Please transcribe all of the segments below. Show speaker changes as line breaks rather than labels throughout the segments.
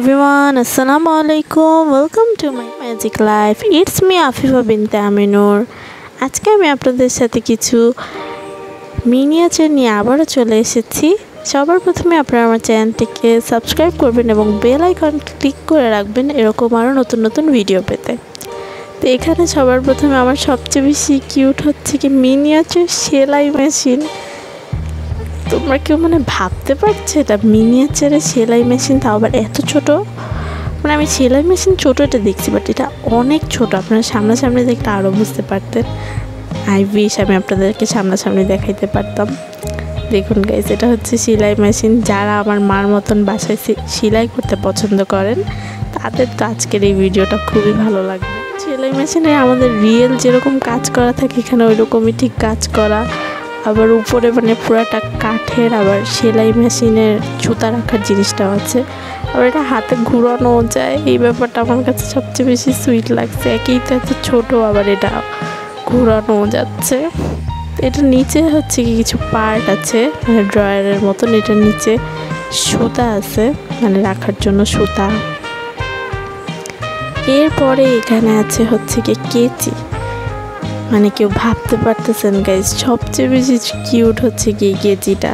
everyone, Assalamualaikum. Welcome to my magic life. It's me Afifa binte Aminur. আজকে আমি আপনাদের সাথে কিছু মিনিয়েচার নিয়ে আবারও চলে এসেছি। সবার প্রথমে আপনারা আমার চ্যানেলটিকে সাবস্ক্রাইব করবেন এবং বেল আইকন ক্লিক করে রাখবেন এরকম আরও নতুন নতুন ভিডিও পেতে। তো এখানে সবার প্রথমে আমার সবচেয়ে বেশি কিউট হচ্ছে কি মিনিয়েচার সেলাই মেশিন। তোমরা কেউ ভাবতে পারছো এটা মিনিয়েচারের সেলাই মেশিন, তাও আবার এত ছোট। আমি সেলাই মেশিন ছোটোটা দেখছি, বাট এটা অনেক ছোট। আপনারা সামনাসামনি দেখলে আরও বুঝতে পারতেন। আই উইশ আমি আপনাদেরকে সামনাসামনি দেখাইতে পারতাম। দেখুন গাইস, এটা হচ্ছে সেলাই মেশিন। যারা আমার মার মতন বাসায় সেলাই করতে পছন্দ করেন তাদের তো আজকের এই ভিডিওটা খুবই ভালো লাগবে। সেলাই মেশিনে আমাদের রিয়েল যেরকম কাজ করা থাকে এখানে ওই রকমই ঠিক কাজ করা। আবার উপরে পুরাটা কাঠের, আবার সেলাই মেশিনের জুতা রাখার জিনিসটাও আছে। আবার এটা হাতে ঘুরানো যায়, এই ব্যাপারটা আমার কাছে সবচেয়ে বেশি সুইট লাগছে। একেই তো এত ছোটো, আবার এটা ঘুরানো যাচ্ছে। এটা নিচে হচ্ছে কি কিছু পার্ট আছে, ড্রয়ারের মতন। এটার নিচে সুতা আছে, রাখার জন্য সুতা। এরপরে এখানে আছে হচ্ছে কি কেচি। কেউ ভাবতে পারতেছেন গাইজ, সবচেয়ে বেশি কিউট হচ্ছে কি কেচিটা।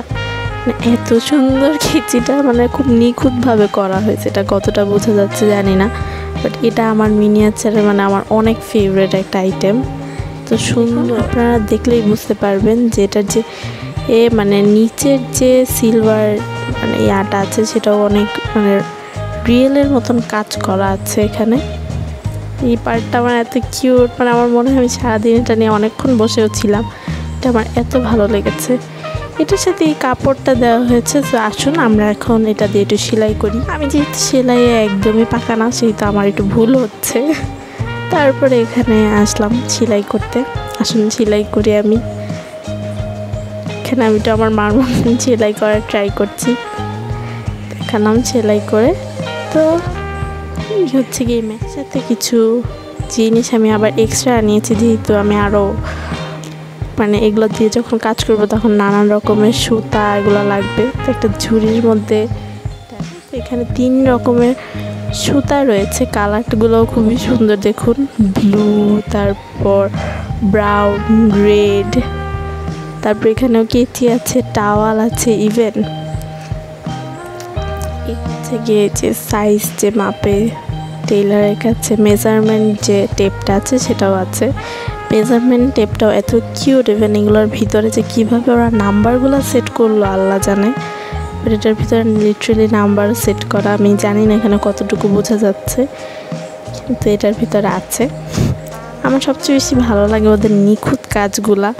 এত সুন্দর কেচিটা, খুব নিখুঁতভাবে করা হয়েছে। এটা কতটা বোঝা যাচ্ছে জানি না, বাট এটা আমার মিনিয়েচারে আমার অনেক ফেভারিট একটা আইটেম। তো সুন্দর, আপনারা দেখলেই বুঝতে পারবেন যে এটার যে নিচের যে সিলভার ইয়াটা আছে সেটাও অনেক রিয়েলের মতন কাজ করা আছে এখানে। এই পার্টটা আমার এত কিউট, আমার মনে হয় আমি সারাদিন এটা নিয়ে অনেকক্ষণ বসেও ছিলাম। এটা আমার এত ভালো লেগেছে। এটার সাথে এই কাপড়টা দেওয়া হয়েছে। তো আসুন আমরা এখন এটা দিয়ে একটু সেলাই করি। আমি যেহেতু সেলাইয়ে একদমই পাকা না, সেহেতু আমার একটু ভুল হচ্ছে। তারপরে এখানে আসলাম সেলাই করতে। আসুন সেলাই করি আমি। এখানে আমি তো আমার মার মতন সেলাই করার ট্রাই করছি, দেখালাম সেলাই করে। তো হচ্ছে কি সাথে কিছু জিনিস আমি আবার এক্সট্রা নিয়েছি, যেহেতু আমি আরও এগুলো দিয়ে যখন কাজ করবো তখন নানান রকমের সুতা এগুলো লাগবে। তো একটা ঝুড়ির মধ্যে এখানে 3 রকমের সুতা রয়েছে। কালারগুলোও খুবই সুন্দর, দেখুন, ব্লু, তারপর ব্রাউন, রেড। তারপর এখানেও কেচি আছে, টাওয়াল আছে, ইভেন গিয়ে যে সাইজ যে মাপে টেইলারের কাছে মেজারমেন্ট যে টেপটা আছে সেটাও আছে। মেজারমেন্ট টেপটাও এত কিউট। ইভেন এগুলোর ভিতরে যে কীভাবে ওরা নাম্বারগুলো সেট করলো আল্লাহ জানে। বাট এটার ভিতরে লিটারেলি নাম্বার সেট করা। আমি জানি না এখানে কতটুকু বোঝা যাচ্ছে, কিন্তু এটার ভিতরে আছে। আমার সবচেয়ে বেশি ভালো লাগে ওদের নিখুঁত কাজগুলা।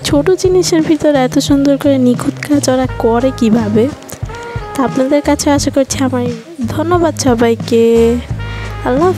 ছোট জিনিসের ভিতরে এত সুন্দর করে নিখুঁত কাজ ওরা করে কিভাবে। তা আপনাদের কাছে আশা করছি আমার ধন্যবাদ সবাইকে। আল্লাহ।